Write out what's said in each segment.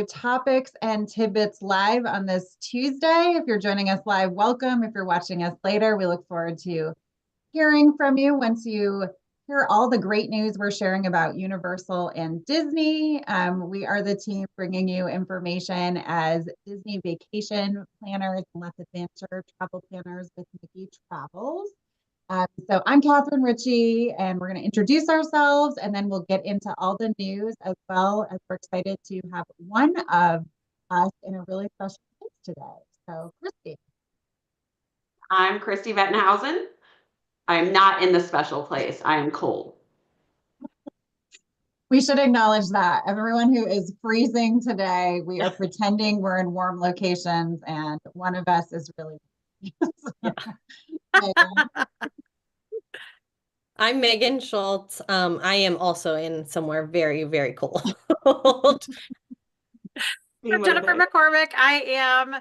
Topics and Tidbits live on this Tuesday. If you're joining us live, welcome. If you're watching us later, we look forward to hearing from you once you hear all the great news we're sharing about Universal and Disney. We are the team bringing you information as Disney vacation planners and Let's Adventure travel planners with Mickey Travels. So I'm Catherine Ritchie, and we're going to introduce ourselves, and then we'll get into all the news, as well as we're excited to have one of us in a really special place today. So, Christy. I'm Christy Vettenhausen. I'm not in the special place. I am cold. We should acknowledge that. Everyone who is freezing today, we are pretending we're in warm locations, and one of us is really. I'm Megan Schultz. I am also in somewhere very, very cold. I'm Jennifer McCormick. I am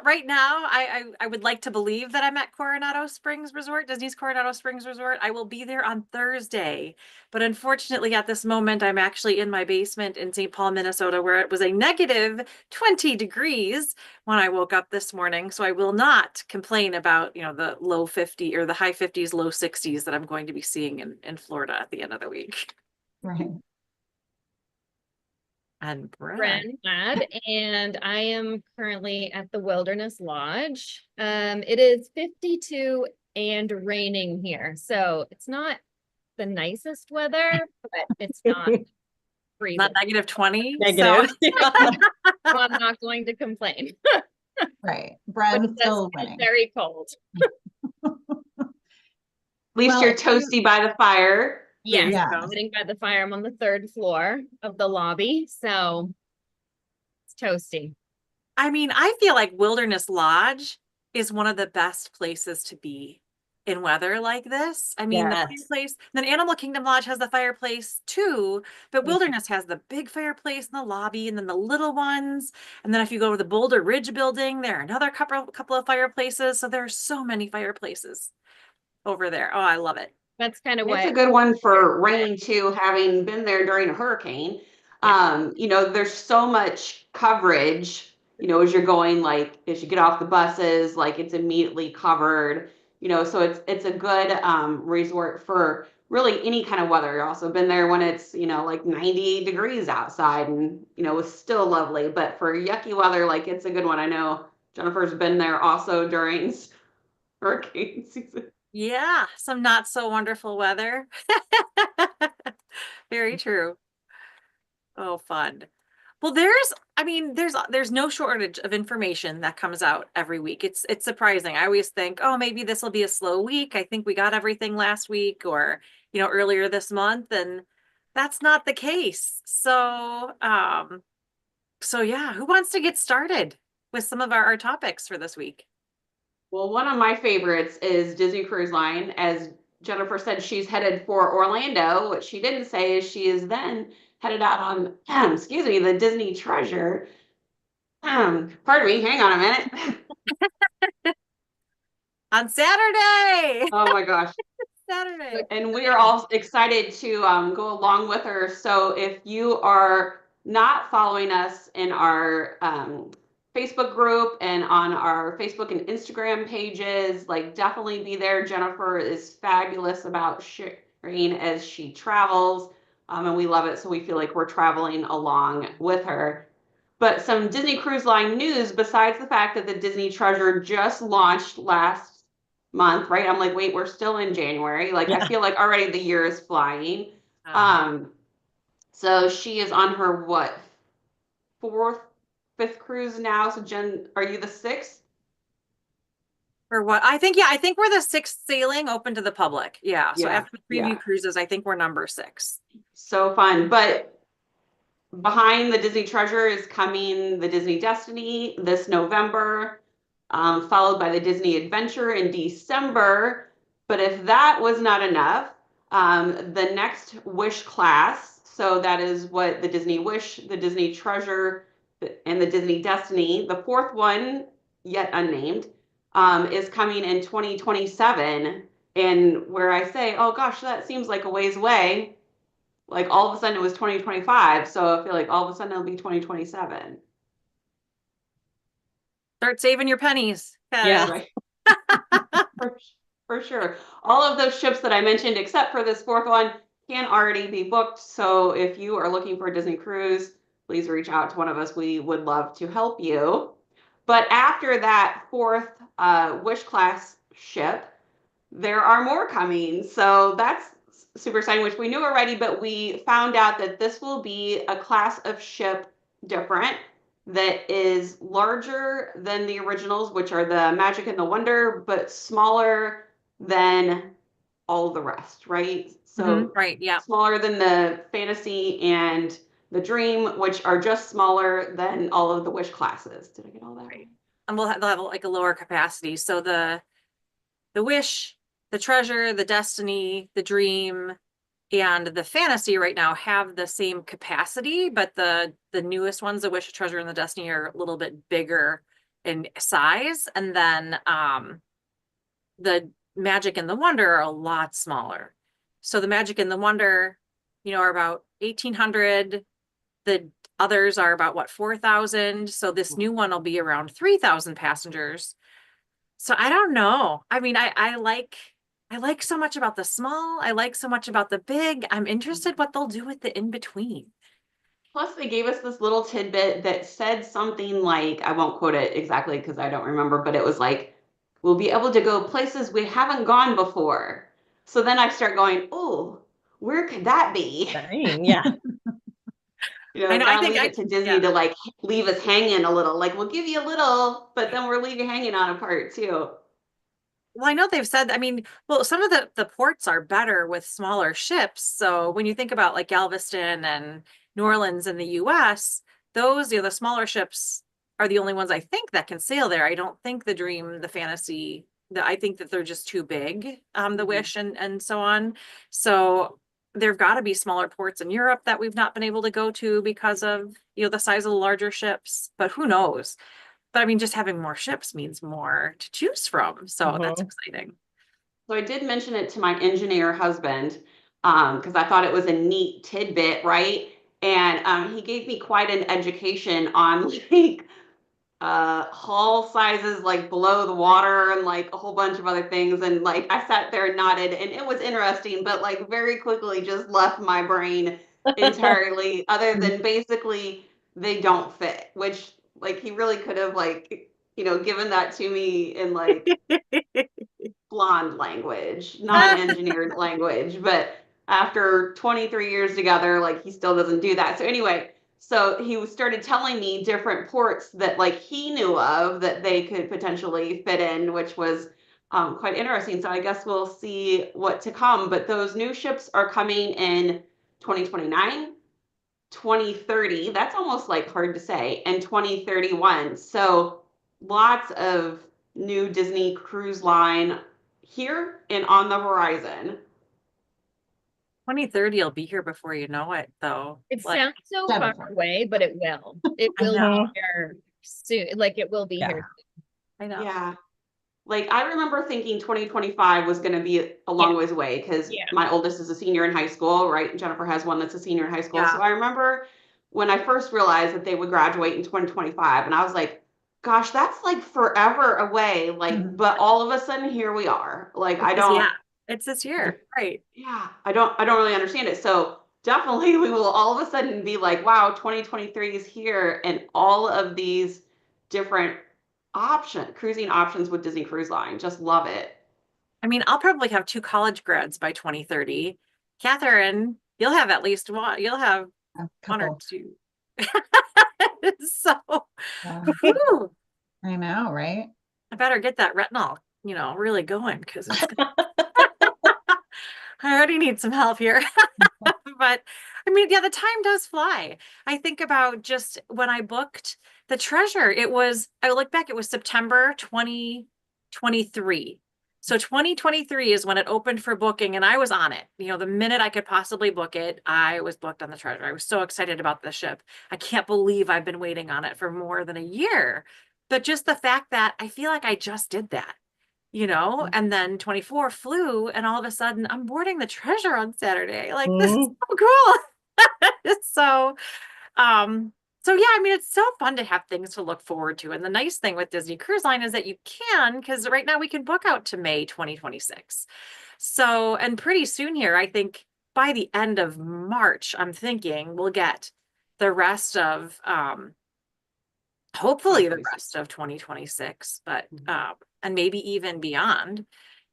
right now. I would like to believe that I'm at Coronado Springs Resort, Disney's Coronado Springs Resort. I will be there on Thursday, but unfortunately, at this moment, I'm actually in my basement in St. Paul, Minnesota, where it was a negative 20 degrees when I woke up this morning. So I will not complain about the low 50 or the high 50s, low 60s that I'm going to be seeing in Florida at the end of the week. Right. And Bren Ladd, and I am currently at the Wilderness Lodge. It is 52 and raining here, so it's not the nicest weather, but it's not freezing. Not negative 20. Negative. So. So I'm not going to complain. Right. Bren's still winning. Very cold. At least you're toasty by the fire. Yeah, I'm sitting by the fire. I'm on the 3rd floor of the lobby, so it's toasty. I mean, I feel like Wilderness Lodge is one of the best places to be in weather like this. I mean, Yes. the fireplace, then Animal Kingdom Lodge has the fireplace too, but Wilderness has the big fireplace in the lobby and then the little ones. And then if you go to the Boulder Ridge building, there are another couple of fireplaces. So there are so many fireplaces over there. Oh, I love it. That's kind of It's a good one for rain too, having been there during a hurricane. There's so much coverage, as you're going, like as you get off the buses, like it's immediately covered, so it's a good resort for really any kind of weather. I've also been there when it's, like 90 degrees outside and, it's still lovely, but for yucky weather, like it's a good one. I know Jennifer's been there also during hurricane season. Yeah, some not so wonderful weather. Very true. Oh, fun. Well, there's no shortage of information that comes out every week. It's surprising. I always think, oh, maybe this will be a slow week. I think we got everything last week or, earlier this month, and that's not the case. So yeah, who wants to get started with some of our topics for this week? Well, one of my favorites is Disney Cruise Line. As Jennifer said, she's headed for Orlando. What she didn't say is she is then headed out on, the Disney Treasure. Pardon me, hang on a minute. On Saturday. Oh my gosh. Saturday. And we are all excited to go along with her. So if you are not following us in our Facebook group and on our Facebook and Instagram pages, like definitely be there. Jennifer is fabulous about sharing as she travels, and we love it. So we feel like we're traveling along with her. But some Disney Cruise Line news, besides the fact that the Disney Treasure just launched last month, right? I'm like, wait, we're still in January. Like, I feel like already the year is flying. So she is on her, fifth cruise now. So Jen, are you the 6th? For what? I think we're the 6th sailing open to the public. Yeah. So after the preview cruises, I think we're number 6. So fun. But behind the Disney Treasure is coming the Disney Destiny this November, followed by the Disney Adventure in December. But if that was not enough, the next Wish class, so that is what the Disney Wish, the Disney Treasure, and the Disney Destiny, the 4th one, yet unnamed, is coming in 2027. And where I say, oh gosh, that seems like a ways away, like all of a sudden it was 2025. So I feel like all of a sudden it'll be 2027. Start saving your pennies. Yeah. Right. For sure. All of those ships that I mentioned, except for this fourth one, can already be booked. So if you are looking for a Disney cruise, please reach out to one of us. We would love to help you. But after that fourth Wish class ship, there are more coming. So that's super exciting, which we knew already, but we found out that this will be a class of ship different that is larger than the originals, which are the Magic and the Wonder, but smaller than all the rest, right? So Right, yeah. smaller than the Fantasy and the Dream, which are just smaller than all of the Wish classes. Did I get all that right? And they'll have like a lower capacity. So the Wish, the Treasure, the Destiny, the Dream, and the Fantasy right now have the same capacity, but the newest ones, the Wish, the Treasure, and the Destiny, are a little bit bigger in size. And then the Magic and the Wonder are a lot smaller. So the Magic and the Wonder, are about 1,800. The others are about what, 4,000. So this new one will be around 3,000 passengers. So I don't know. I mean, I like so much about the small. I like so much about the big. I'm interested what they'll do with the in between. Plus, they gave us this little tidbit that said something like, I won't quote it exactly because I don't remember, but it was like, we'll be able to go places we haven't gone before. So then I start going, oh, where could that be? Dang, yeah. You I know, know, gotta leave it to Disney to like leave us hanging a little. Like, we'll give you a little, but then we'll leave you hanging on a part too. Well, I know they've said, I mean, well, some of the ports are better with smaller ships. So when you think about like Galveston and New Orleans in the US, those, the smaller ships are the only ones I think that can sail there. I don't think the Dream, the Fantasy, I think that they're just too big, the Wish and so on. So there've got to be smaller ports in Europe that we've not been able to go to because of, the size of the larger ships, but who knows? But I mean, just having more ships means more to choose from. So that's exciting. So I did mention it to my engineer husband because I thought it was a neat tidbit, right? And he gave me quite an education on like hull sizes like below the water and like a whole bunch of other things. And like I sat there and nodded and it was interesting, but like very quickly just left my brain entirely, other than basically they don't fit, which like he really could have like, given that to me in like blonde language, not engineered language. But after 23 years together, like he still doesn't do that. So anyway, so he started telling me different ports that like he knew of that they could potentially fit in, which was quite interesting. So I guess we'll see what to come. But those new ships are coming in 2029, 2030. That's almost like hard to say, and 2031. So lots of new Disney Cruise Line here and on the horizon. 2030 will be here before you know it, though. It Like, sounds so far away, but it will. It I will know. be here soon. Like it will be here. I know. Yeah. Like I remember thinking 2025 was going to be a long ways away because my oldest is a senior in high school, right? And Jennifer has one that's a senior in high school. Yeah. So I remember when I first realized that they would graduate in 2025 and I was like, gosh, that's like forever away. Like, but all of a sudden here we are. Like, it's this year. Right. Yeah, I don't really understand it. So definitely we will all of a sudden be like, wow, 2023 is here and all of these different cruising options with Disney Cruise Line. Just love it. I mean, I'll probably have 2 college grads by 2030. Catherine, you'll have at least one. You'll have one or two. So, whew, I know, right? I better get that retinol, really going because it's I already need some help here. But I mean, yeah, the time does fly. I think about just when I booked the Treasure, I look back, it was September 2023. So 2023 is when it opened for booking and I was on it. The minute I could possibly book it, I was booked on the Treasure. I was so excited about the ship. I can't believe I've been waiting on it for more than a year. But just the fact that I feel like I just did that. and then 24 flew, and all of a sudden I'm boarding the Treasure on Saturday. Like, this is so cool. So, so yeah, I mean, it's so fun to have things to look forward to. And the nice thing with Disney Cruise Line is that you can, because right now we can book out to May 2026. So, and pretty soon here, I think by the end of March, I'm thinking we'll get the rest of, hopefully the rest of 2026, but, and maybe even beyond.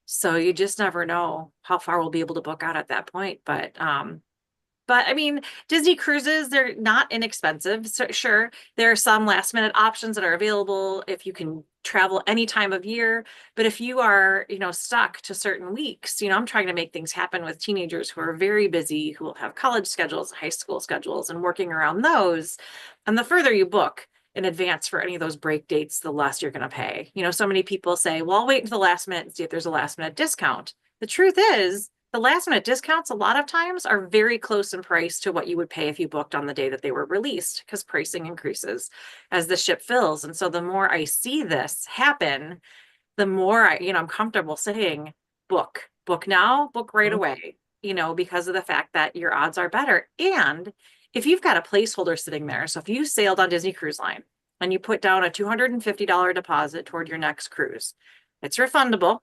So you just never know how far we'll be able to book out at that point. But I mean, Disney cruises, they're not inexpensive. So sure, there are some last minute options that are available if you can travel any time of year. But if you are, stuck to certain weeks, I'm trying to make things happen with teenagers who are very busy, who will have college schedules, high school schedules, and working around those. And the further you book in advance for any of those break dates, the less you're going to pay. So many people say, well, I'll wait until the last minute and see if there's a last minute discount. The truth is, the last minute discounts a lot of times are very close in price to what you would pay if you booked on the day that they were released, because pricing increases as the ship fills. And so the more I see this happen, the more I'm comfortable saying book now, book right away, because of the fact that your odds are better. And if you've got a placeholder sitting there, so if you sailed on Disney Cruise Line and you put down a $250 deposit toward your next cruise, it's refundable.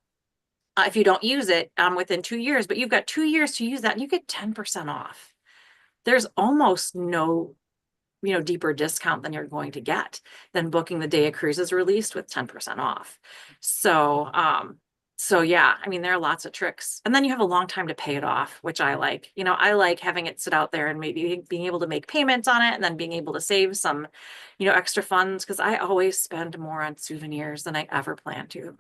If you don't use it within 2 years, but you've got 2 years to use that, and you get 10% off. There's almost no, deeper discount than you're going to get than booking the day a cruise is released with 10% off. So, yeah, I mean, there are lots of tricks. And then you have a long time to pay it off, which I like. I like having it sit out there and maybe being able to make payments on it and then being able to save some, extra funds, because I always spend more on souvenirs than I ever plan to.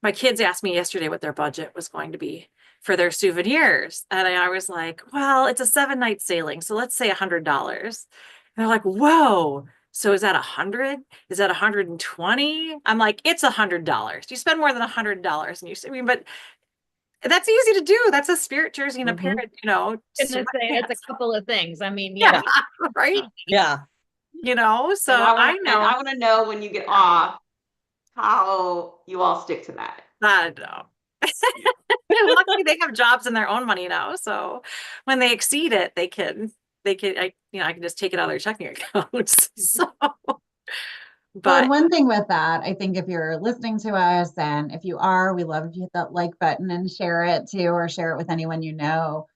My kids asked me yesterday what their budget was going to be for their souvenirs. And I was like, well, it's a 7-night sailing, so let's say $100. And they're like, whoa. So is that 100? Is that 120? I'm like, it's $100. You spend more than $100 and but that's easy to do. That's a Spirit jersey and a pair of, Gonna say it's a couple of things. I mean, yeah, right. Yeah. So I want to know when you get off how you all stick to that. I know. Luckily they have jobs and their own money now, so when they exceed it, they can I can just take it out of their checking accounts. So, but one thing with that, I think if you're listening to us, and if you are, we love if you hit that like button and share it too, or share it with anyone you know.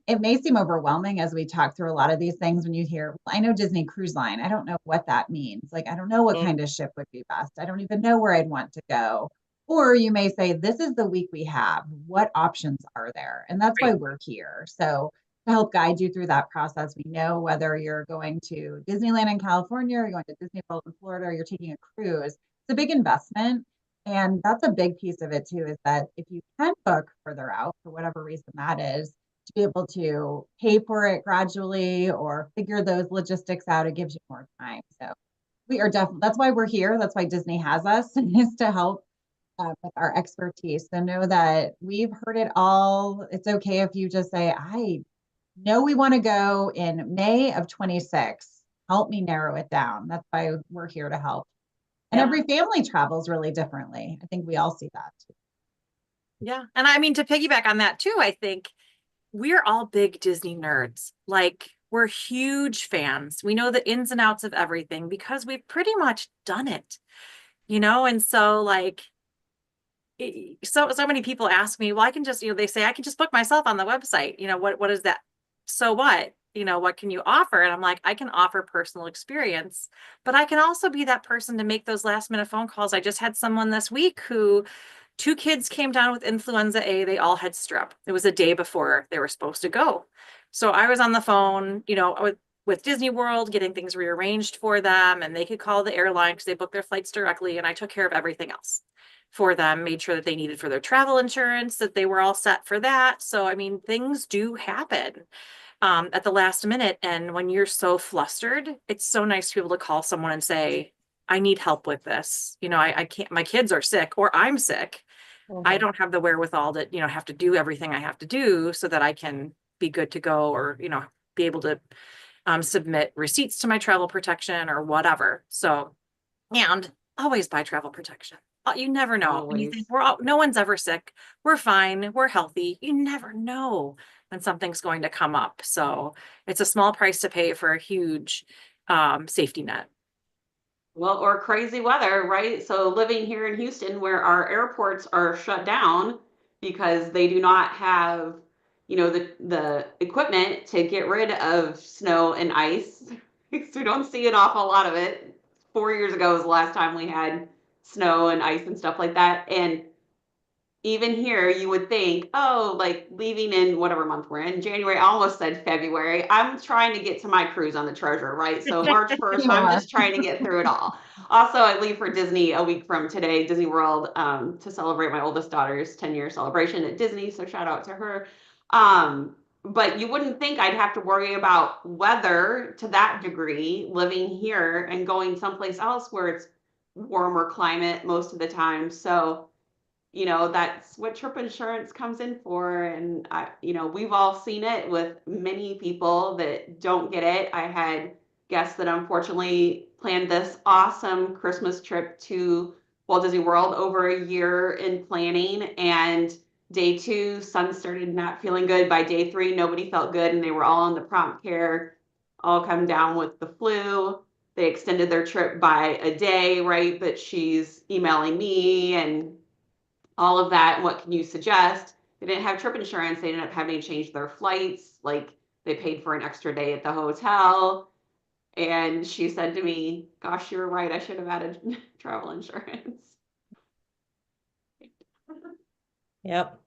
It may seem overwhelming as we talk through a lot of these things when you hear, I know Disney Cruise Line. I don't know what that means. Like, I don't know what kind of ship would be best. I don't even know where I'd want to go. Or you may say, this is the week we have. What options are there? And that's why we're here. So to help guide you through that process, we know whether you're going to Disneyland in California, or you're going to Disney World in Florida, or you're taking a cruise. It's a big investment. And that's a big piece of it too, is that if you can book further out, for whatever reason that is, to be able to pay for it gradually or figure those logistics out, it gives you more time. So we are definitely, that's why we're here. That's why Disney has us, is to help with our expertise. So know that we've heard it all. It's okay if you just say, I know we want to go in May of 26. Help me narrow it down. That's why we're here to help. And every family travels really differently. I think we all see that too. Yeah. And I mean, to piggyback on that too, I think we're all big Disney nerds. Like, we're huge fans. We know the ins and outs of everything because we've pretty much done it, and so like, so many people ask me, well, I can just, they say I can just book myself on the website. What is that? So what? What can you offer? And I'm like, I can offer personal experience, but I can also be that person to make those last minute phone calls. I just had someone this week who 2 kids came down with influenza A. They all had strep. It was a day before they were supposed to go. So I was on the phone, with Disney World, getting things rearranged for them, and they could call the airline because they booked their flights directly. And I took care of everything else for them, made sure that they needed for their travel insurance, that they were all set for that. So, I mean, things do happen at the last minute. And when you're so flustered, it's so nice to be able to call someone and say, I need help with this. I can't, my kids are sick or I'm sick. I don't have the wherewithal to, have to do everything I have to do so that I can be good to go, or, be able to submit receipts to my travel protection or whatever. So, and always buy travel protection. You never know. And you think Always. no one's ever sick. We're fine. We're healthy. You never know when something's going to come up. So it's a small price to pay for a huge safety net. Well, or crazy weather, right? So living here in Houston where our airports are shut down because they do not have, the equipment to get rid of snow and ice. So we don't see an awful lot of it. 4 years ago was the last time we had snow and ice and stuff like that. And even here, you would think, oh, like leaving in whatever month we're in, January, I almost said February. I'm trying to get to my cruise on the Treasure, right? So March 1st, I'm just trying to get through it all. Also, I leave for Disney a week from today, Disney World, to celebrate my oldest daughter's 10-year celebration at Disney. So shout out to her. But you wouldn't think I'd have to worry about weather to that degree living here and going someplace else where it's warmer climate most of the time. So that's what trip insurance comes in for. And we've all seen it with many people that don't get it. I had guests that unfortunately planned this awesome Christmas trip to Walt Disney World over a year in planning. And day 2, son started not feeling good. By day 3, nobody felt good. And they were all in the prompt care, all come down with the flu. They extended their trip by a day, right? But she's emailing me and all of that. What can you suggest? They didn't have trip insurance. They ended up having to change their flights. Like they paid for an extra day at the hotel. And she said to me, gosh, you were right. I should have added travel insurance. Yep.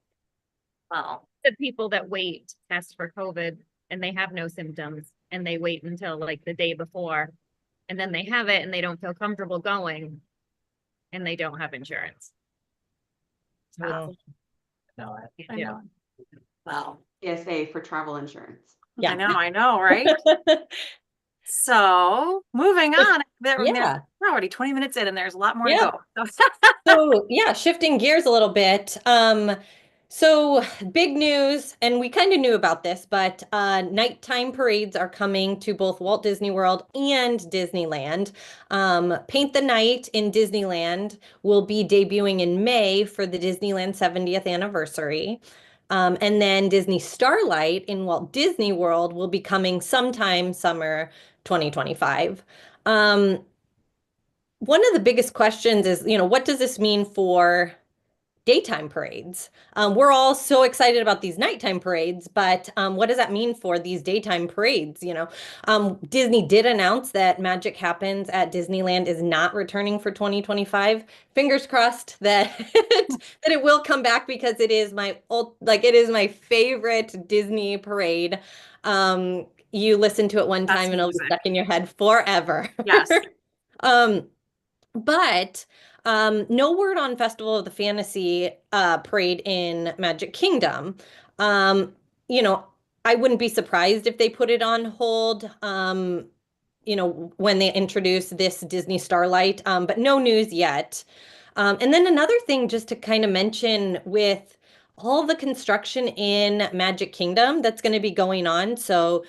Well, The people that wait to test for COVID and they have no symptoms and they wait until like the day before and then they have it and they don't feel comfortable going and they don't have insurance. So Oh. I know. Well, PSA for travel insurance. Yeah. I know, right? So moving on, Yeah. we're already 20 minutes in and there's a lot more Yeah. to go. So yeah, shifting gears a little bit. So big news, and we kind of knew about this, but nighttime parades are coming to both Walt Disney World and Disneyland. Paint the Night in Disneyland will be debuting in May for the Disneyland 70th anniversary. And then Disney Starlight in Walt Disney World will be coming sometime summer 2025. One of the biggest questions is, what does this mean for daytime parades? We're all so excited about these nighttime parades, but what does that mean for these daytime parades? Disney did announce that Magic Happens at Disneyland is not returning for 2025. Fingers crossed that that it will come back because it is my favorite Disney parade. You listen to it one That's time and it'll be music. stuck in your head forever. Yes. But no word on Festival of the Fantasy parade in Magic Kingdom. I wouldn't be surprised if they put it on hold, when they introduce this Disney Starlight, but no news yet. And then another thing just to kind of mention with all the construction in Magic Kingdom that's going to be going on. So,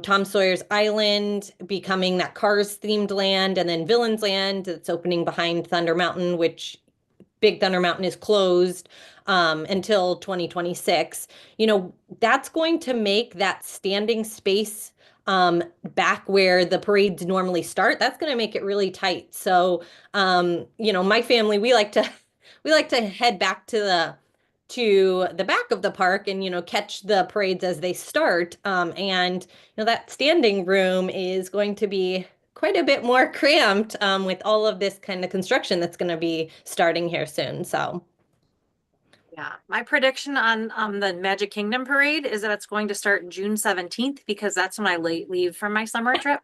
Tom Sawyer's Island becoming that Cars themed land, and then Villains Land that's opening behind Thunder Mountain, which Big Thunder Mountain is closed until 2026. That's going to make that standing space back where the parades normally start. That's going to make it really tight. So, my family, we like to head back to the back of the park and catch the parades as they start. And that standing room is going to be quite a bit more cramped with all of this kind of construction that's going to be starting here soon. So Yeah, my prediction on the Magic Kingdom parade is that it's going to start June 17th because that's when I leave from my summer trip.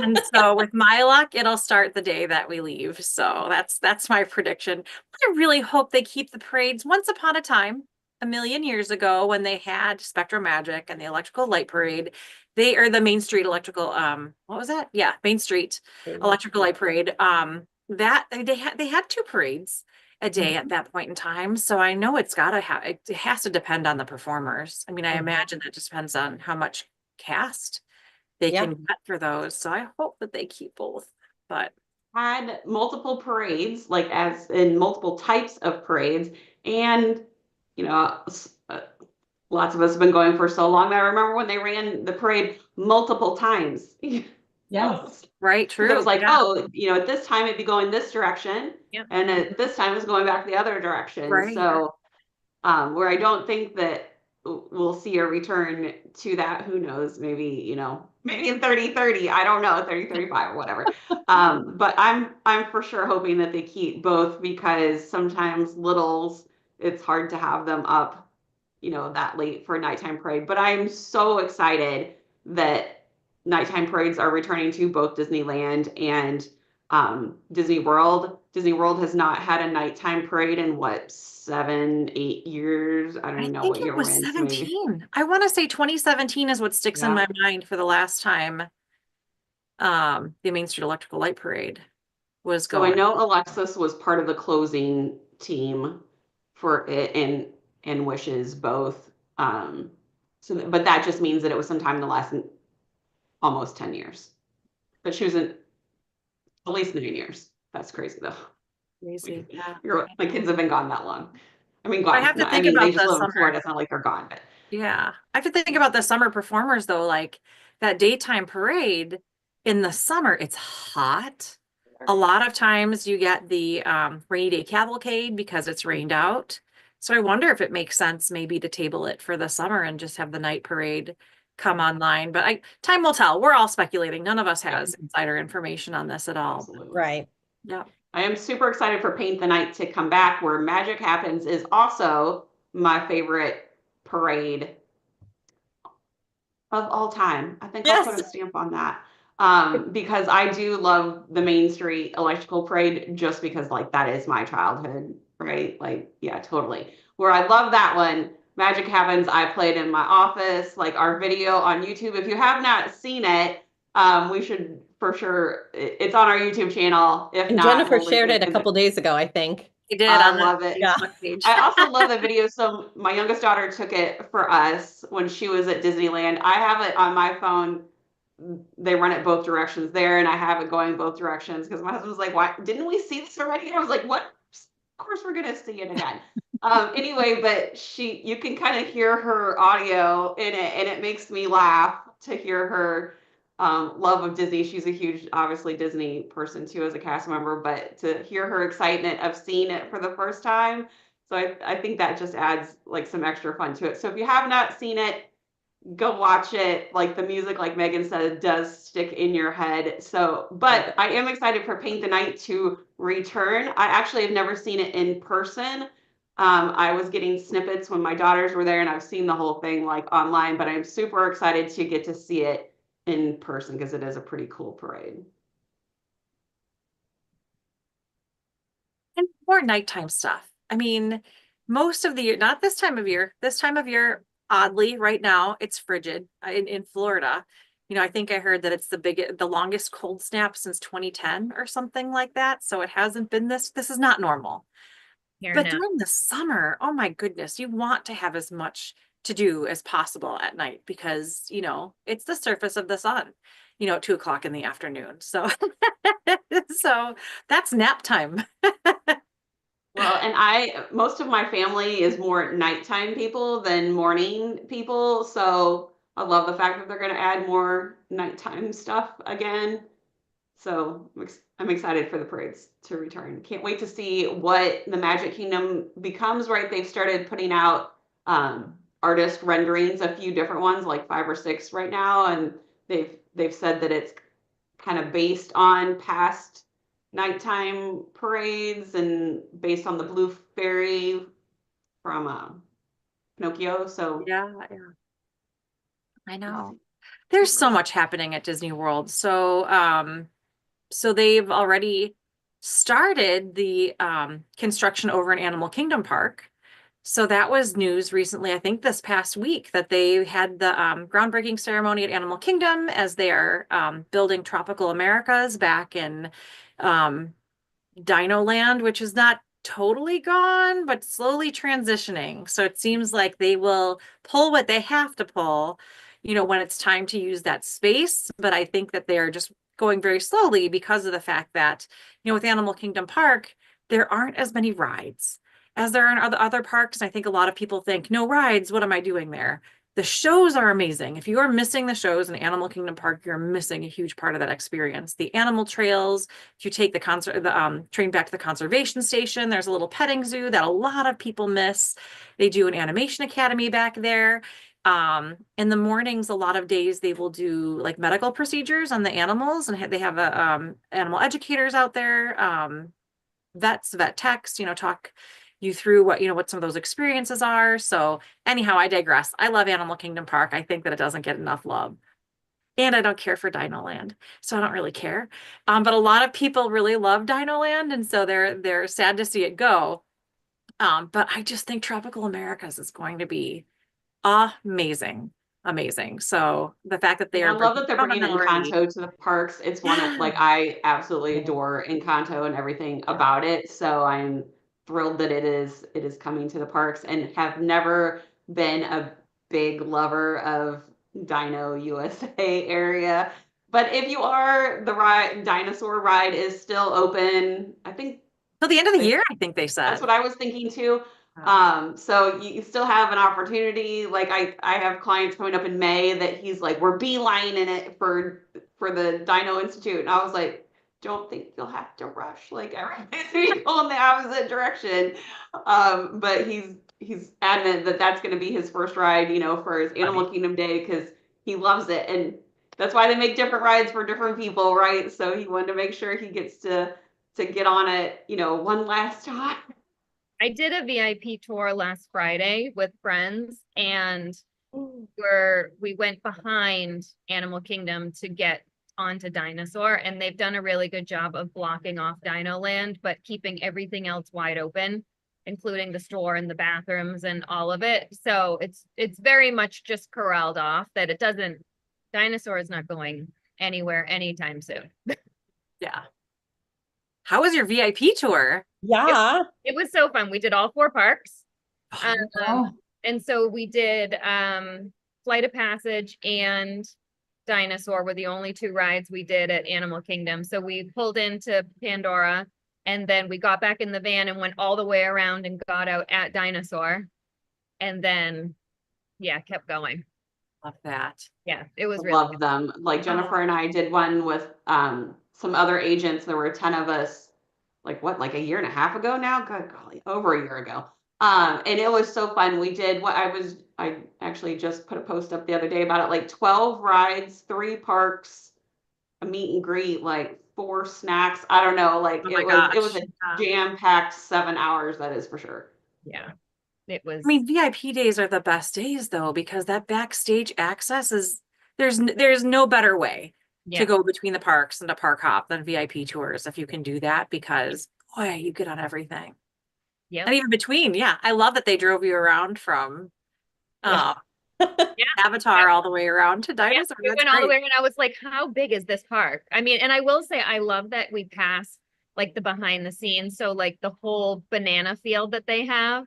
And so with my luck, it'll start the day that we leave. So that's my prediction. I really hope they keep the parades. Once upon a time, a million years ago, when they had Spectrum Magic and the Electrical Light Parade, the Main Street Electrical, what was that? Yeah, Main Street Electrical Light Parade. That they had 2 parades a day at that point in time. So I know it has to depend on the performers. I mean, I imagine that just depends on how much cast they can get for those. So I hope that they keep both. But had multiple parades, like as in multiple types of parades, and lots of us have been going for so long that I remember when they ran the parade multiple times. Yes. Right, Because it was true. like, Yeah. oh, at this time it'd be going this direction, Yep. and at this time it's going back the other direction. Right. So, where I don't think that we'll see a return to that. Who knows? Maybe, maybe in 3030, I don't know, 3035 or whatever. But I'm for sure hoping that they keep both, because sometimes littles, it's hard to have them up, that late for a nighttime parade. But I'm so excited that nighttime parades are returning to both Disneyland and Disney World. Disney World has not had a nighttime parade in what, 7, 8 years? I don't I even know think what it year was we're in. So maybe, 17. I want to say 2017 is what sticks in yeah. my mind for the last time the Main Street Electrical Light Parade was So I going. know Alexis was part of the closing team for it, and Wishes both. But that just means that it was sometime in the last almost 10 years. But she was in at least 9 years. That's crazy though. Crazy. Yeah. My kids have been gone that long. I mean, I gone. have to No, I think mean, they about just the live in summer. Florida. It's not like they're gone, but Yeah. I have to think about the summer performers though, like that daytime parade in the summer, it's hot. A lot of times you get the rainy day cavalcade because it's rained out. So I wonder if it makes sense maybe to table it for the summer and just have the night parade come online. But time will tell. We're all speculating. None of us has insider information on this at all. absolutely. Right. Yeah. I am super excited for Paint the Night to come back, where Magic Happens is also my favorite parade of all time. I think I'll put a Yes. stamp on that. Because I do love the Main Street Electrical Parade, just because like that is my childhood, right? Like, yeah, totally. Where I love that one, Magic Happens, I played in my office, like our video on YouTube. If you have not seen it, we should for sure, it's on our YouTube channel. If And not, Jennifer we'll link shared it a in couple days ago, I think. He did I on the love it. Yeah. Facebook page. I also love the video. So my youngest daughter took it for us when she was at Disneyland. I have it on my phone. They run it both directions there, and I have it going both directions because my husband was like, "Why didn't we see this already?" And I was like, "What? Of course we're gonna see it again." Anyway, but you can kind of hear her audio in it, and it makes me laugh to hear her love of Disney. She's a huge, obviously, Disney person too as a cast member, but to hear her excitement of seeing it for the first time. So I think that just adds like some extra fun to it. So if you have not seen it, go watch it. Like the music, like Megan said, does stick in your head. So, but I am excited for Paint the Night to return. I actually have never seen it in person. I was getting snippets when my daughters were there, and I've seen the whole thing like online, but I'm super excited to get to see it in person because it is a pretty cool parade. And more nighttime stuff. I mean, most of the year, not this time of year, oddly, right now, it's frigid in Florida. I think I heard that it's the longest cold snap since 2010 or something like that. So it hasn't been this is not normal. Here But now. during the summer, oh my goodness, you want to have as much to do as possible at night because, it's the surface of the sun, at 2 o'clock in the afternoon. So, so that's nap time. Well, and most of my family is more nighttime people than morning people. So I love the fact that they're going to add more nighttime stuff again. So I'm excited for the parades to return. Can't wait to see what the Magic Kingdom becomes, right? They've started putting out artist renderings, a few different ones, like 5 or 6 right now. And they've said that it's kind of based on past nighttime parades and based on the Blue Fairy from Pinocchio. So Yeah. I know. There's so much happening at Disney World. So they've already started the construction over in Animal Kingdom Park. So that was news recently, I think this past week, that they had the groundbreaking ceremony at Animal Kingdom as they are building Tropical Americas back in Dino Land, which is not totally gone, but slowly transitioning. So it seems like they will pull what they have to pull, when it's time to use that space. But I think that they're just going very slowly because of the fact that, with Animal Kingdom Park, there aren't as many rides as there are in other parks. I think a lot of people think, no rides, what am I doing there? The shows are amazing. If you are missing the shows in Animal Kingdom Park, you're missing a huge part of that experience. The animal trails, if you take the train back to the conservation station, there's a little petting zoo that a lot of people miss. They do an animation academy back there. In the mornings, a lot of days they will do like medical procedures on the animals, and they have animal educators out there, vets, vet techs, talk you through what some of those experiences are. So anyhow, I digress. I love Animal Kingdom Park. I think that it doesn't get enough love. And I don't care for Dino Land, so I don't really care. But a lot of people really love Dino Land, and so they're sad to see it go. But I just think Tropical Americas is going to be amazing. Amazing. So the fact that I love that they're bringing Encanto to the parks. It's one of I absolutely adore Encanto and everything about it. So I'm thrilled that it is coming to the parks, and have never been a big lover of Dino USA area. But if you are, the dinosaur ride is still open, I think, till the end of the year, I think they said. That's what I was thinking too. So you still have an opportunity. Like I have clients coming up in May that he's like, we're beelining it for the Dino Institute. And I was like, don't think you'll have to rush. Like everybody's going in the opposite direction. But he's adamant that that's going to be his first ride, for his Animal Kingdom Day, because he loves it. And that's why they make different rides for different people, right? So he wanted to make sure he gets to get on it, one last time. I did a VIP tour last Friday with friends, and we went behind Animal Kingdom to get onto Dinosaur, and they've done a really good job of blocking off Dino Land, but keeping everything else wide open, including the store and the bathrooms and all of it. So it's very much just corralled off that Dinosaur is not going anywhere anytime soon. Yeah. How was your VIP tour? Yeah. It was so fun. We did all 4 parks. Wow. And so we did Flight of Passage and Dinosaur were the only 2 rides we did at Animal Kingdom. So we pulled into Pandora, and then we got back in the van and went all the way around and got out at Dinosaur. And then, kept going. Love that. Yeah, it was really Love good. them. Like Jennifer and I did one with some other agents. There were 10 of us, like a year and a half ago now? Good golly, over a year ago. And it was so fun. We did I actually just put a post up the other day about it, like 12 rides, 3 parks, a meet and greet, like 4 snacks. I don't know. Like it was a jam-packed 7 hours, that is for sure. Yeah. It was. I mean, VIP days are the best days though, because that backstage access is there's no better way to go between the parks and to park hop than VIP tours if you can do that, because boy, you get on everything. Yeah. And even between, I love that they drove you around from Avatar all the way around to Dinosaur. We went all the way, and I was like, how big is this park? I mean, and I will say I love that we pass like the behind the scenes. So like the whole banana field that they have,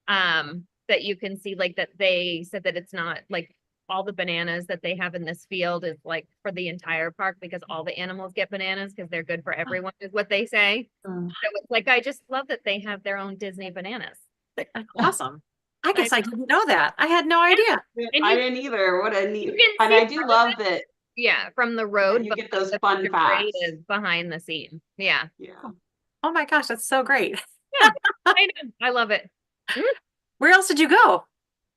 that you can see, like that they said that it's not like all the bananas that they have in this field is like for the entire park, because all the animals get bananas because they're good for everyone, is what they say. So it's like, I just love that they have their own Disney bananas. Awesome. I guess I didn't know that. I had no idea. I didn't either. What a neat. And I do love that. Yeah, from the road, you get those fun facts behind the scene. Yeah. Oh my gosh, that's so great. Yeah, I love it. Where else did you go?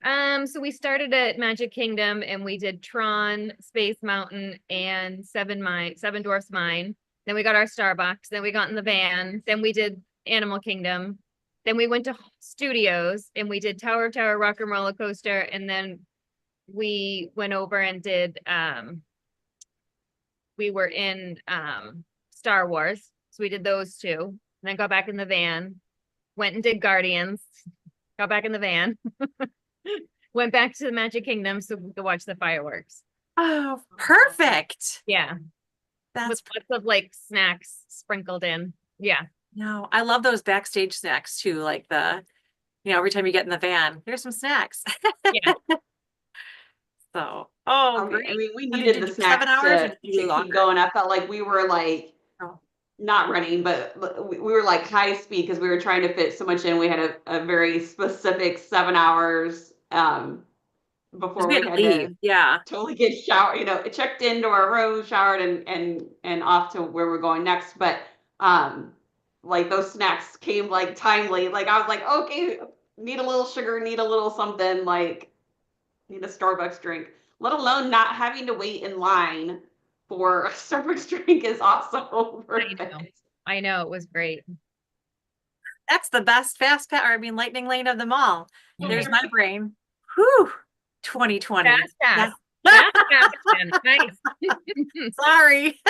So we started at Magic Kingdom, and we did Tron, Space Mountain, and Seven Dwarfs Mine. Then we got our Starbucks. Then we got in the van. Then we did Animal Kingdom. Then we went to Studios, and we did Tower of Terror, Rock and Roller Coaster, and then we went over and did we were in Star Wars, so we did those 2, and then got back in the van, went and did Guardians, got back in the van, went back to the Magic Kingdom so we could watch the fireworks. Oh, perfect. Yeah, That's with lots of like snacks sprinkled in. Yeah. No, I love those backstage snacks too. Like every time you get in the van, here's some snacks. Yeah. So, oh, I great. mean, we What did needed you the do, 7 snacks hours or to did you do keep longer? going. I felt like we were like Oh, not running, but we were like high speed because we were trying to fit so much in. We had a very specific 7 hours 'cause before we we had to had leave. to Yeah. totally get showered, checked into our room, showered, and off to where we're going next. But like those snacks came like timely. Like I was like, okay, need a little sugar, need a little something, like need a Starbucks drink. Let alone not having to wait in line for a Starbucks drink is also perfect. I know, it was great. That's the best fast pass, or I mean, lightning lane of them all. There's Mhm. my brain. Whew. 2020. Fast pass. That's- Fast pass again. Nice. Sorry.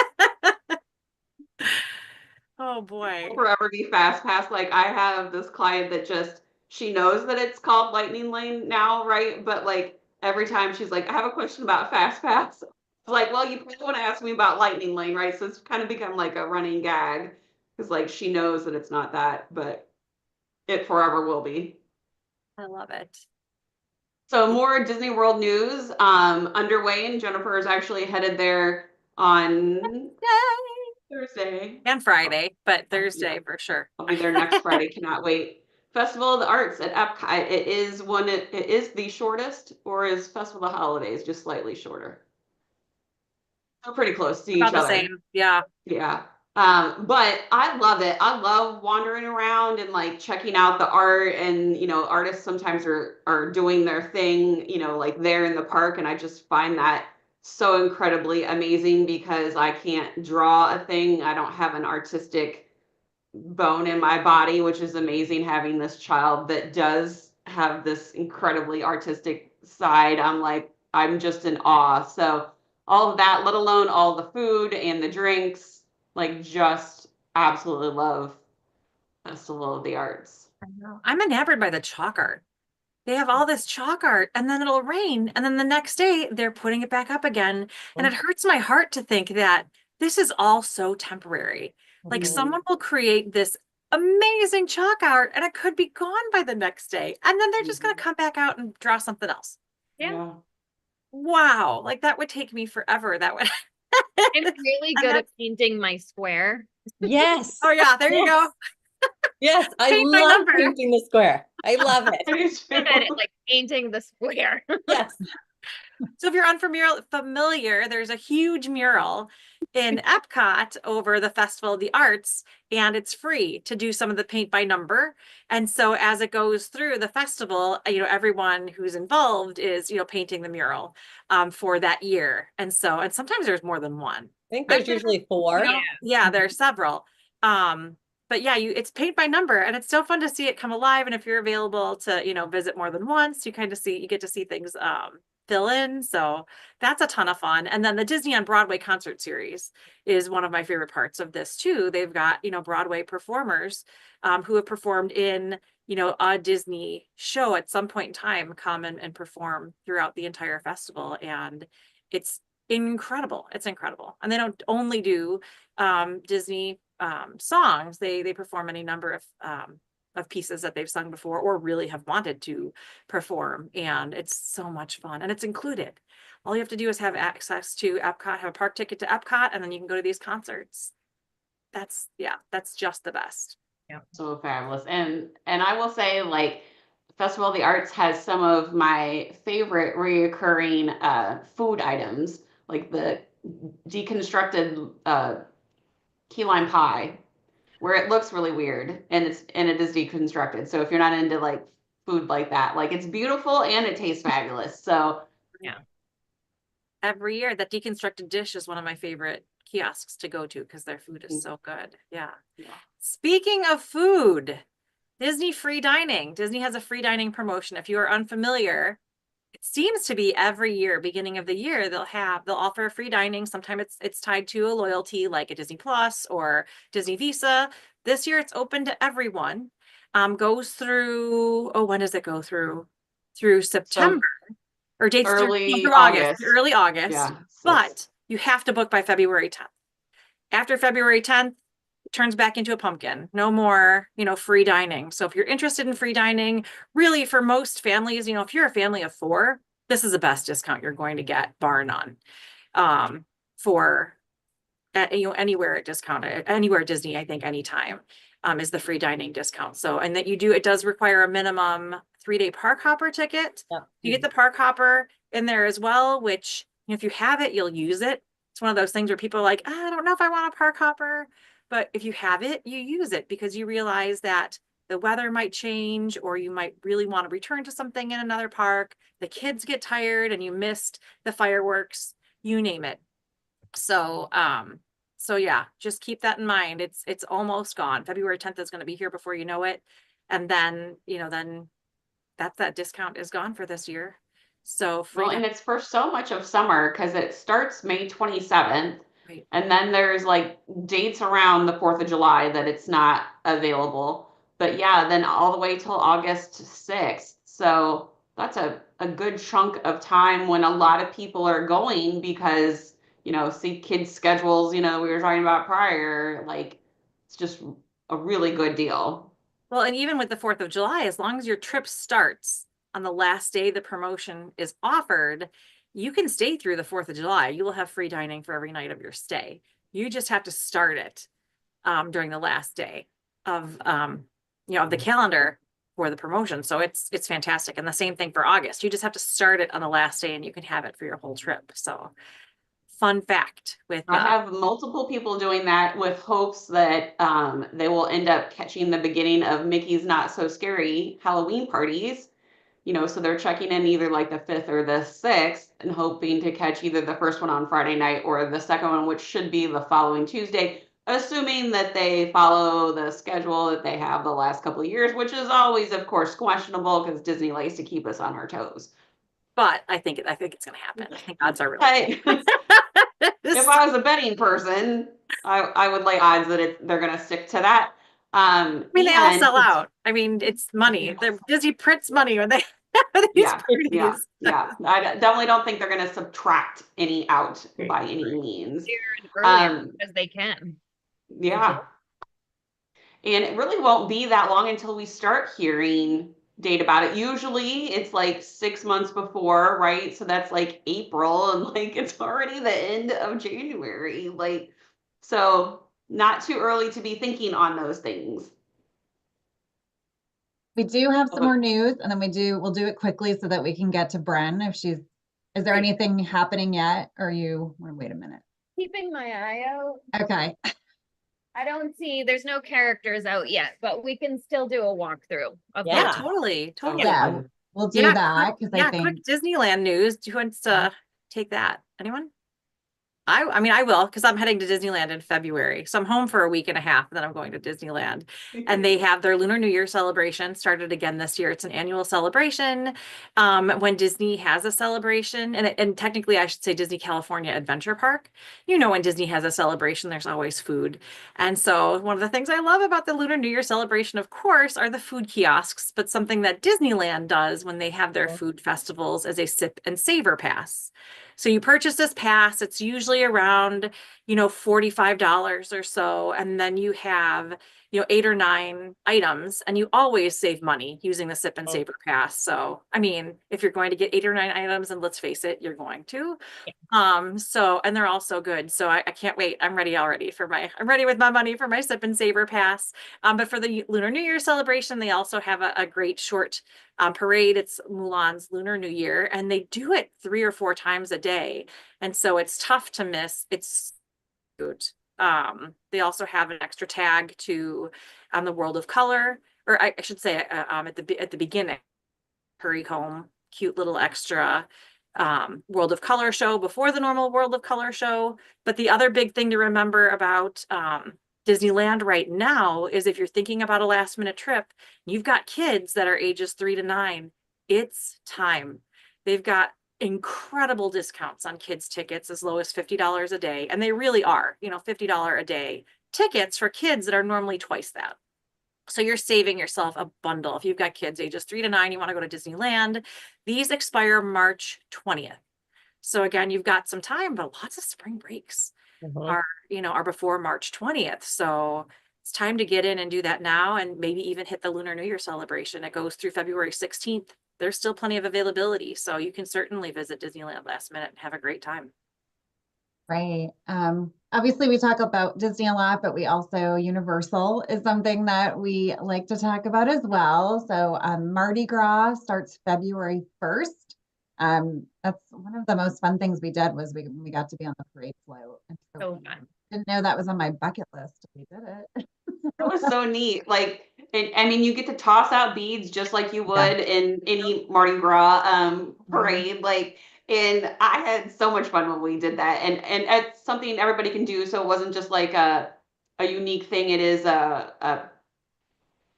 Oh boy. Forever be fast pass. Like I have this client that just she knows that it's called lightning lane now, right? But like every time she's like, I have a question about fast pass. It's like, well, you probably want to ask me about lightning lane, right? So it's kind of become like a running gag because like she knows that it's not that, but it forever will be. I love it. So more Disney World news underway, and Jennifer is actually headed there on Thursday. And Friday, but Thursday for sure. I'll be there next Friday. Cannot wait. Festival of the Arts at Epcot. It is the shortest, or is Festival of the Holidays just slightly shorter? They're pretty close to each About the other. same. Yeah. Yeah. But I love it. I love wandering around and like checking out the art, and artists sometimes are doing their thing, like there in the park, and I just find that so incredibly amazing because I can't draw a thing. I don't have an artistic bone in my body, which is amazing having this child that does have this incredibly artistic side. I'm just in awe. So all of that, let alone all the food and the drinks, like just absolutely love Festival of the Arts. I know. I'm enamored by the chalk art. They have all this chalk art and then it'll rain. And then the next day they're putting it back up again. And it hurts my heart to think that this is all so temporary. Like someone will create this amazing chalk art and it could be gone by the next day. And then they're just going to come back out and draw something else. Yeah. Wow. Like that would take me forever. That would. I'm really And good at that's- painting my square. Yes. Oh yeah, there you go. Yes, I Paint by love number. painting the square. I love it. Good at it, like painting the square. Yes. So if you're unfamiliar, there's a huge mural in Epcot over the Festival of the Arts, and it's free to do some of the paint by number. And so as it goes through the festival, everyone who's involved is, painting the mural for that year. And sometimes there's more than one. I think there's usually 4. Yeah, there are several. But yeah, it's paint by number, and it's so fun to see it come alive. And if you're available to, visit more than once, you get to see things fill in. So that's a ton of fun. And then the Disney on Broadway concert series is one of my favorite parts of this too. They've got, Broadway performers who have performed in, a Disney show at some point in time come and perform throughout the entire festival. And it's incredible. It's incredible. And they don't only do Disney songs. They perform any number of pieces that they've sung before or really have wanted to perform. And it's so much fun. And it's included. All you have to do is have access to Epcot, have a park ticket to Epcot, and then you can go to these concerts. That's just the best. Yeah. So fabulous. And I will say, like, Festival of the Arts has some of my favorite reoccurring food items, like the deconstructed key lime pie, where it looks really weird and it is deconstructed. So if you're not into like food like that, like it's beautiful and it tastes fabulous. So Yeah. Every year that deconstructed dish is one of my favorite kiosks to go to because their food is so good. Yeah. Speaking of food, Disney free dining. Disney has a free dining promotion. If you are unfamiliar, it seems to be every year, beginning of the year, they'll offer free dining. Sometimes it's tied to a loyalty like a Disney Plus or Disney Visa. This year it's open to everyone. Goes through, when does it go through? Through September or dates early through August. early August. Yeah. But you have to book by February 10th. After February 10th, it turns back into a pumpkin. No more, free dining. So if you're interested in free dining, really for most families, if you're a family of 4, this is the best discount you're going to get, bar none. For anywhere at discount, anywhere at Disney, I think anytime, is the free dining discount. So, and that it does require a minimum 3-day park hopper ticket. Yep. You get the park hopper in there as well, which if you have it, you'll use it. It's one of those things where people are like, I don't know if I want a park hopper, but if you have it, you use it because you realize that the weather might change, or you might really want to return to something in another park. The kids get tired and you missed the fireworks, you name it. So, so yeah, just keep that in mind. It's almost gone. February 10th is going to be here before you know it. And then, then that discount is gone for this year. So free. Well, and it's for so much of summer because it starts May 27th. Right. And then there's like dates around the 4th of July that it's not available. But yeah, then all the way till August 6th. So that's a good chunk of time when a lot of people are going because, see kids' schedules, we were talking about prior, like it's just a really good deal. Well, and even with the 4th of July, as long as your trip starts on the last day the promotion is offered, you can stay through the 4th of July. You will have free dining for every night of your stay. You just have to start it during the last day of of the calendar for the promotion. So it's fantastic. And the same thing for August. You just have to start it on the last day and you can have it for your whole trip. So fun fact with I have multiple people doing that with hopes that they will end up catching the beginning of Mickey's Not So Scary Halloween parties. So they're checking in either like the 5th or the 6th and hoping to catch either the first one on Friday night or the second one, which should be the following Tuesday, assuming that they follow the schedule that they have the last couple of years, which is always, of course, questionable because Disney likes to keep us on our toes. But I think it's going to happen. I think odds are really good. If I was a betting person, I would lay odds that they're going to stick to that. They all sell out. I mean, it's money. Disney prints money when they have these parties. Yeah. I definitely don't think they're going to subtract any out by any means. Because they can. Yeah. And it really won't be that long until we start hearing date about it. Usually it's like 6 months before, right? So that's like April, and like it's already the end of January. Like, so not too early to be thinking on those things. We do have some more news, and then we'll do it quickly so that we can get to Bren if is there anything happening yet? Or wait a minute. Keeping my eye out. Okay. I don't see, there's no characters out yet, but we can still do a walkthrough of Yeah, that. totally. Yeah, we'll do that because I think quick Disneyland news. Do you want to take that? Anyone? I mean, I will, because I'm heading to Disneyland in February. So I'm home for a week and a half, and then I'm going to Disneyland. And they have their Lunar New Year celebration started again this year. It's an annual celebration. When Disney has a celebration, and technically I should say Disney California Adventure Park, when Disney has a celebration, there's always food. And so one of the things I love about the Lunar New Year celebration, of course, are the food kiosks, but something that Disneyland does when they have their food festivals is a sip and savor pass. So you purchase this pass, it's usually around, $45 or so. And then you have, 8 or 9 items, and you always save money using the sip and savor pass. So, I mean, if you're going to get 8 or 9 items, and let's face it, you're going to. So, and they're all so good. So I can't wait. I'm ready already I'm ready with my money for my sip and savor pass. But for the Lunar New Year celebration, they also have a great short parade. It's Mulan's Lunar New Year, and they do it 3 or 4 times a day. And so it's tough to miss. It's good. They also have an extra tag to the World of Color, or I should say at the beginning, hurry home, cute little extra World of Color show before the normal World of Color show. But the other big thing to remember about Disneyland right now is if you're thinking about a last minute trip, you've got kids that are ages 3 to 9, it's time. They've got incredible discounts on kids tickets as low as $50 a day. And they really are, $50 a day tickets for kids that are normally twice that. So you're saving yourself a bundle. If you've got kids ages 3 to 9, you want to go to Disneyland, these expire March 20th. So again, you've got some time, but lots of spring breaks are before March 20th. So it's time to get in and do that now, and maybe even hit the Lunar New Year celebration. It goes through February 16th. there's still plenty of availability. So you can certainly visit Disneyland last minute and have a great time. Right. Obviously we talk about Disney a lot, but we also Universal is something that we like to talk about as well. So Mardi Gras starts February 1st. That's one of the most fun things we did was we got to be on the parade float. And So we fun. didn't know that was on my bucket list. We did it. It was so neat. Like, I mean, you get to toss out beads just like you would in any Mardi Gras parade. Like, and I had so much fun when we did that. And it's something everybody can do. So it wasn't just like a unique thing. It is an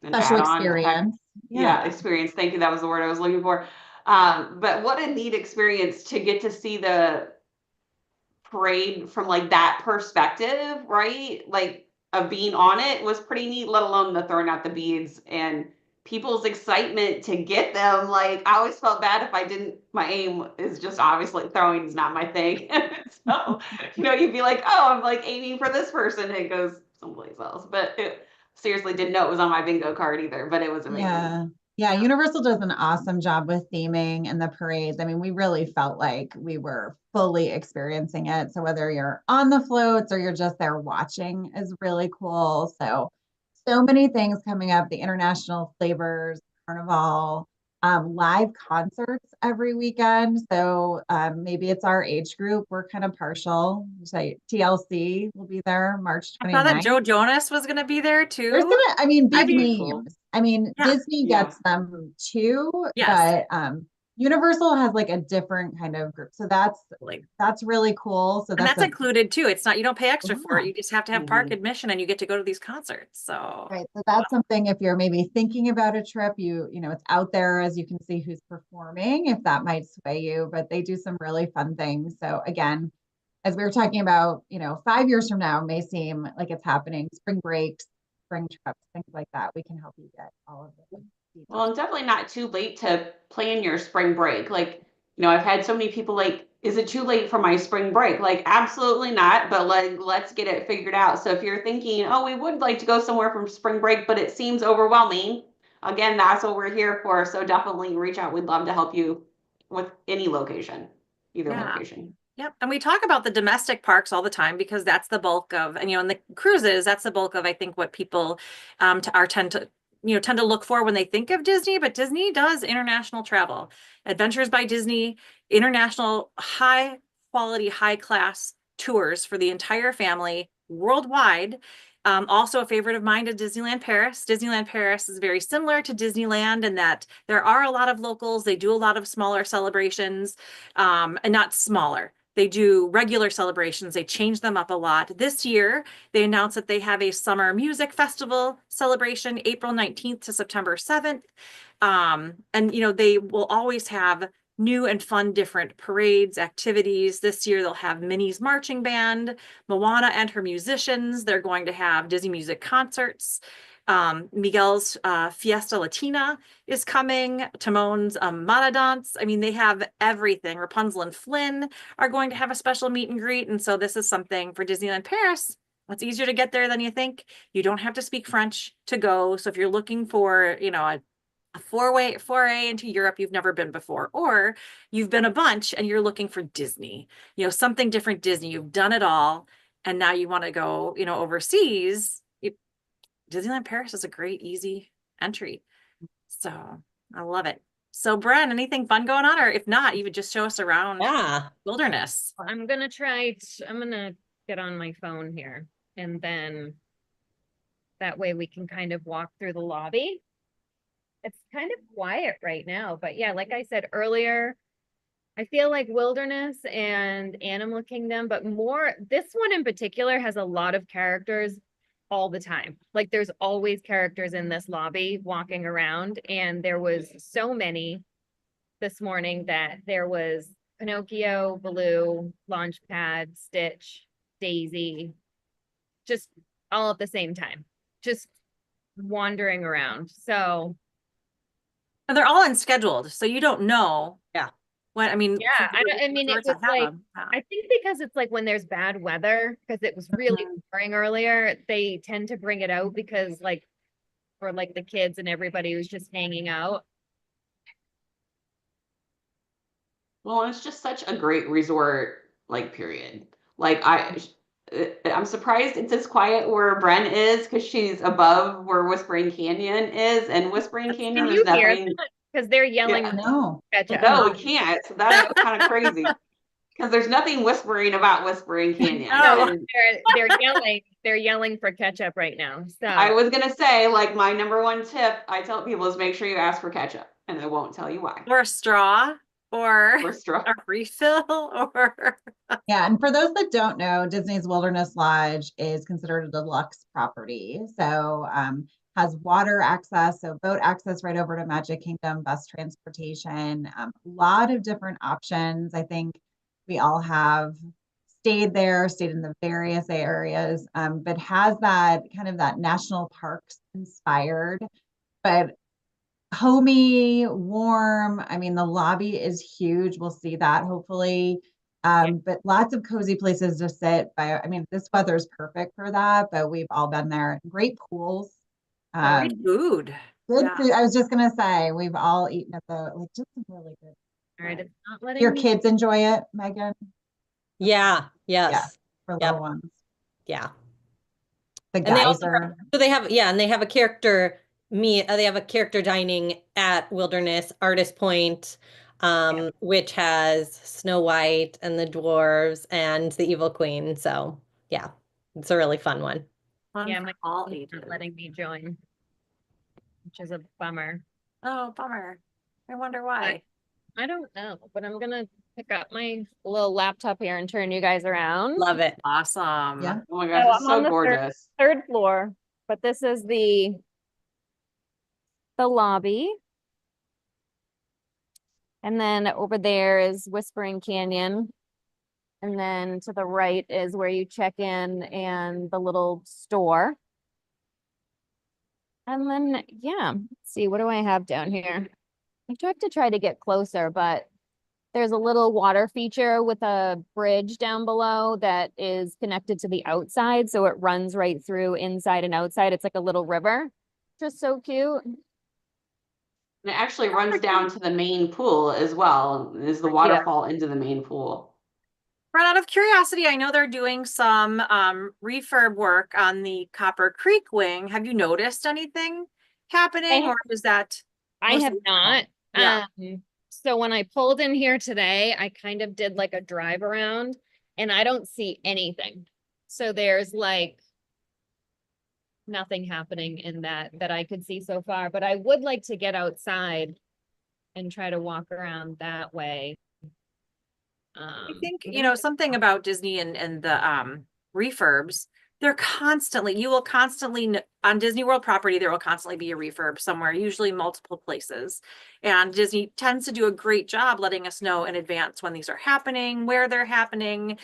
Special add-on, experience. yeah, experience. Thank you. That was the word I was looking for. But what a neat experience to get to see the parade from like that perspective, right? Like of being on it was pretty neat, let alone the throwing out the beads and people's excitement to get them. Like I always felt bad if I didn't, my aim is just obviously throwing is not my thing. So, you'd be like, oh, I'm like aiming for this person. And it goes someplace else. But it seriously didn't know it was on my bingo card either, but it was amazing. Yeah. Yeah, Universal does an awesome job with theming and the parades. I mean, we really felt like we were fully experiencing it. So whether you're on the floats or you're just there watching is really cool. So many things coming up, the international flavors, Carnival, live concerts every weekend. So maybe it's our age group. We're kind of partial. Say TLC will be there March I saw that 29th. Joe Jonas was going to be there too. There's gonna, I mean, big That'd be names. cool. I mean, Yeah. Disney gets them too, Yes. but Universal has like a different kind of group. So that's really cool. So And that's included too. It's not, you don't pay extra for it. You just have to have park admission and you get to go to these concerts. So right. So that's something if you're maybe thinking about a trip, it's out there as you can see who's performing, if that might sway you, but they do some really fun things. So again, as we were talking about, 5 years from now may seem like it's happening, spring breaks, spring trips, things like that. We can help you get all of it. Well, and definitely not too late to plan your spring break. Like, I've had so many people like, is it too late for my spring break? Like, absolutely not, but like, let's get it figured out. So if you're thinking, oh, we would like to go somewhere from spring break, but it seems overwhelming, again, that's what we're here for. So definitely reach out. We'd love to help you with any location, either location. Yep. And we talk about the domestic parks all the time because that's the bulk of, and the cruises, that's the bulk of, I think, what people tend to look for when they think of Disney, but Disney does international travel. Adventures by Disney, international high quality, high class tours for the entire family worldwide. Also a favorite of mine is Disneyland Paris. Disneyland Paris is very similar to Disneyland in that there are a lot of locals. They do a lot of smaller celebrations, and not smaller. They do regular celebrations. They change them up a lot. This year, they announced that they have a summer music festival celebration, April 19th to September 7th. And, they will always have new and fun different parades, activities. This year, they'll have Minnie's marching band, Moana and her musicians. They're going to have Disney music concerts. Miguel's Fiesta Latina is coming. Timon's Mata Dance. I mean, they have everything. Rapunzel and Flynn are going to have a special meet and greet. And so this is something for Disneyland Paris. It's easier to get there than you think. You don't have to speak French to go. So if you're looking for, a foray into Europe you've never been before, or you've been a bunch and you're looking for Disney, something different Disney, you've done it all. And now you want to go, overseas. Disneyland Paris is a great, easy entry. So I love it. So Bren, anything fun going on? Or if not, you would just show us around Wilderness. I'm going to get on my phone here and then that way we can kind of walk through the lobby. It's kind of quiet right now, but yeah, like I said earlier, I feel like Wilderness and Animal Kingdom, but this one in particular has a lot of characters all the time. Like there's always characters in this lobby walking around, and there was so many this morning that there was Pinocchio, Baloo, Launchpad, Stitch, Daisy, just all at the same time, just wandering around. So and they're all unscheduled, so you don't know. Yeah. What I mean. Yeah, I mean, it was like, I think because it's like when there's bad weather, because it was really boring earlier, they tend to bring it out because like, for like the kids and everybody who's just hanging out. Well, it's just such a great resort, like, period. Like, I'm surprised it's as quiet where Bren is because she's above where Whispering Canyon is, and Whispering Canyon, Can there's you hear nothing. that? Because they're yelling Yeah. No. ketchup. No, we can't. So that's kind of crazy because there's nothing whispering about Whispering Canyon. No. And They're yelling for ketchup right now. So I was gonna say, like, my number one tip I tell people is make sure you ask for ketchup, and I won't tell you why. Or a straw or Or straw. a refill or Yeah, and for those that don't know, Disney's Wilderness Lodge is considered a deluxe property. So has water access, so boat access right over to Magic Kingdom, bus transportation, a lot of different options. I think we all have stayed there, stayed in the various areas, but has that kind of that national parks inspired, but homey, warm. I mean, the lobby is huge. We'll see that hopefully. But lots of cozy places to sit by. I mean, this weather is perfect for that, but we've all been there. Great pools. great food. Good Yeah. food. I was just gonna say, we've all eaten at the, like, just some really good. all right, it's not letting Your me. kids enjoy it, Megan? Yeah, Yeah, yes, for Yep. little ones. yeah. The And they also geyser. so they have and they have a character they have a character dining at Wilderness Artist Point, which has Snow White and the dwarves and the Evil Queen. So yeah, it's a really fun one. Fun Yeah, for my all kids ages. not letting me join, which is a bummer. Oh, bummer. I wonder why. I don't know, but I'm gonna pick up my little laptop here and turn you guys around. Love it. Awesome. Yeah. Oh my So gosh, it's I'm so on the gorgeous. third floor, but this is the lobby. And then over there is Whispering Canyon. And then to the right is where you check in and the little store. And then, yeah, let's see, what do I have down here? I tried to try to get closer, but there's a little water feature with a bridge down below that is connected to the outside. So it runs right through inside and outside. It's like a little river. Just so cute. And it actually runs down to the main pool as well. Is the Yeah. waterfall into the main pool. Run out of curiosity, I know they're doing some refurb work on the Copper Creek wing. Have you noticed anything happening, or is that I have mostly- not. Yeah. So when I pulled in here today, I kind of did like a drive around and I don't see anything. So there's like nothing happening in that I could see so far, but I would like to get outside and try to walk around that way. I think, you know, something about Disney and the refurbs, they're constantly, you will constantly on Disney World property, there will constantly be a refurb somewhere, usually multiple places. And Disney tends to do a great job letting us know in advance when these are happening, where they're happening.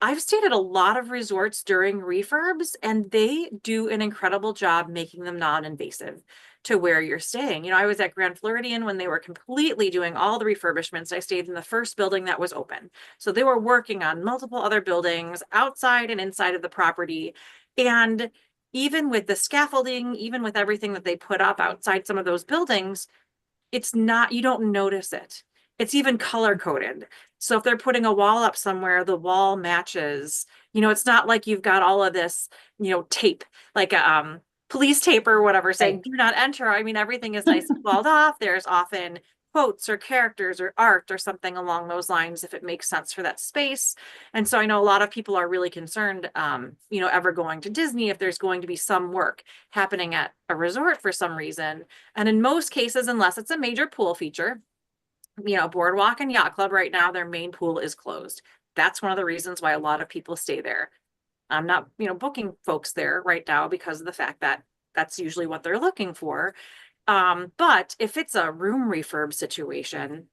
I've stayed at a lot of resorts during refurbs, and they do an incredible job making them non-invasive to where you're staying. You know, I was at Grand Floridian when they were completely doing all the refurbishments. I stayed in the first building that was open. So they were working on multiple other buildings outside and inside of the property. And even with the scaffolding, even with everything that they put up outside some of those buildings, it's not, you don't notice it. It's even color coded. So if they're putting a wall up somewhere, the wall matches, you know, it's not like you've got all of this, you know, tape, like a police tape or whatever saying, do not enter. I mean, everything is nice and walled off. There's often quotes or characters or art or something along those lines if it makes sense for that space. And so I know a lot of people are really concerned, you know, ever going to Disney if there's going to be some work happening at a resort for some reason. And in most cases, unless it's a major pool feature, you know, Boardwalk and Yacht Club right now, their main pool is closed. That's one of the reasons why a lot of people stay there. I'm not, you know, booking folks there right now because of the fact that that's usually what they're looking for. But if it's a room refurb situation,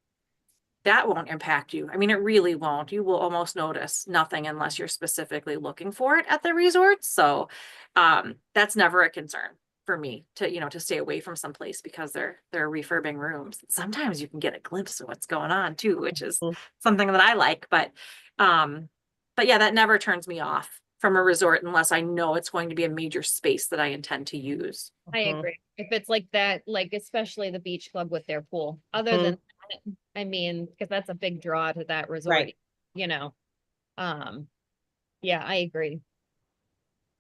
that won't impact you. I mean, it really won't. You will almost notice nothing unless you're specifically looking for it at the resort. So that's never a concern for me to, you know, to stay away from some place because they're refurbing rooms. Sometimes you can get a glimpse of what's going on too, which is something that I like. But yeah, that never turns me off from a resort unless I know it's going to be a major space that I intend to use. I agree. If it's like that, like especially the beach club with their pool. Other than that, I mean, because that's a big draw to that resort, Right. you know. Yeah, I agree.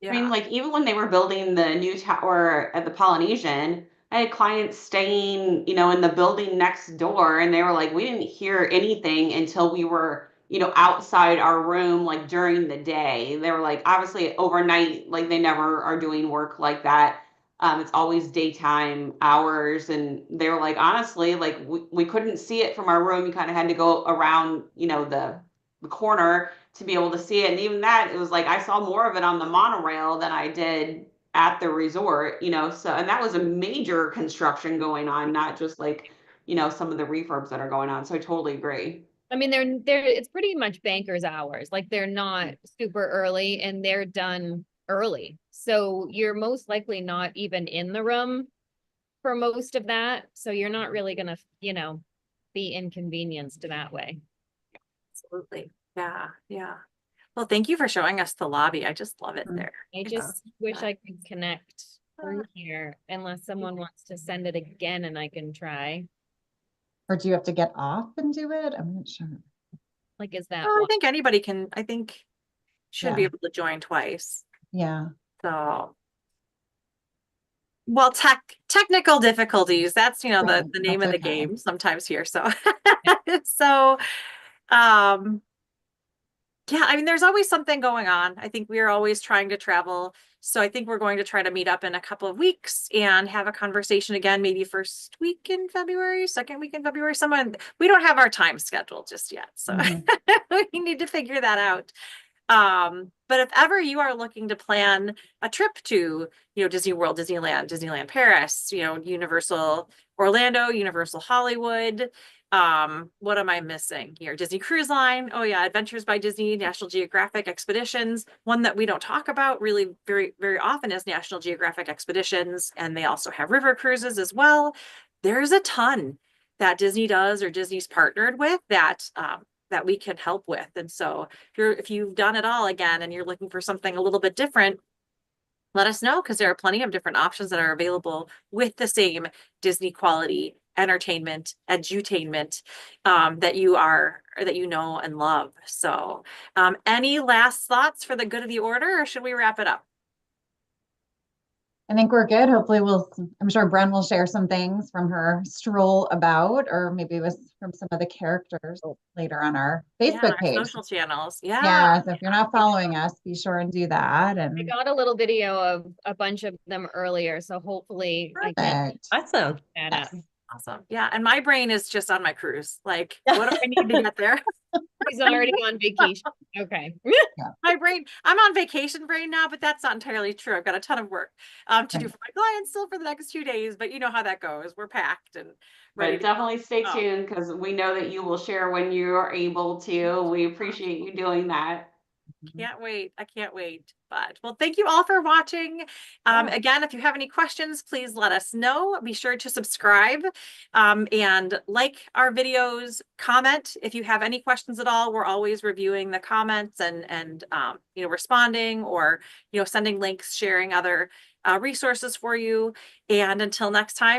I mean, Yeah. like even when they were building the new tower at the Polynesian, I had clients staying, in the building next door, and they were like, we didn't hear anything until we were, outside our room, like during the day. They were like, obviously overnight, like they never are doing work like that. It's always daytime hours, and they were like, honestly, like we couldn't see it from our room. You kind of had to go around, the corner to be able to see it. And even that, it was like I saw more of it on the monorail than I did at the resort, so and that was a major construction going on, not just like, some of the refurbs that are going on. So I totally agree. I mean, they're it's pretty much banker's hours. Like they're not super early and they're done early. So you're most likely not even in the room for most of that. So you're not really gonna, be inconvenienced that way. Absolutely. Yeah. Yeah. Well, thank you for showing us the lobby. I just love it there. I just wish I could connect through here unless someone wants to send it again and I can try. Or do you have to get off and do it? I'm not sure. Like, is that Oh, I one? think anybody can, I think should be Yeah. able to join twice. Yeah. So, well, technical difficulties, that's, Right, the name that's of the okay. game sometimes here. So, so, um, yeah, I mean, there's always something going on. I think we are always trying to travel. So I think we're going to try to meet up in a couple of weeks and have a conversation again, maybe first week in February, second week in February, someone, we don't have our time scheduled just yet. So Mhm. we need to figure that out. But if ever you are looking to plan a trip to, Disney World, Disneyland, Disneyland Paris, Universal Orlando, Universal Hollywood, what am I missing here? Disney Cruise Line. Oh yeah, Adventures by Disney, National Geographic Expeditions. One that we don't talk about really very, very often is National Geographic Expeditions. And they also have river cruises as well. There's a ton that Disney does or Disney's partnered with that that we can help with. And so if you've done it all again and you're looking for something a little bit different, let us know, because there are plenty of different options that are available with the same Disney quality entertainment, edutainment that you know and love. So any last thoughts for the good of the order, or should we wrap it up? I think we're good. Hopefully I'm sure Bren will share some things from her stroll about, or maybe with from some of the characters later on our Facebook Our page. social channels. Yeah. Yeah. So if you're not following us, be sure and do that. I And got a little video of a bunch of them earlier, so hopefully I can perfect. Awesome. add Yes. up. Awesome. Yeah. And my brain is just on my cruise. Like, what do I need to get there? He's already on vacation. Okay. My brain, I'm on vacation brain now, but that's not entirely true. I've got a ton of work to do Right. for my clients still for the next 2 days, but you know how that goes. We're packed and ready But to definitely stay go. tuned, because we know that you will share when you are able to. We appreciate you doing that. Can't wait. I can't wait. But well, thank you all for watching. Yeah. Again, if you have any questions, please let us know. Be sure to subscribe and like our videos, comment. If you have any questions at all, we're always reviewing the comments and responding or, sending links, sharing other resources for you. And until next time.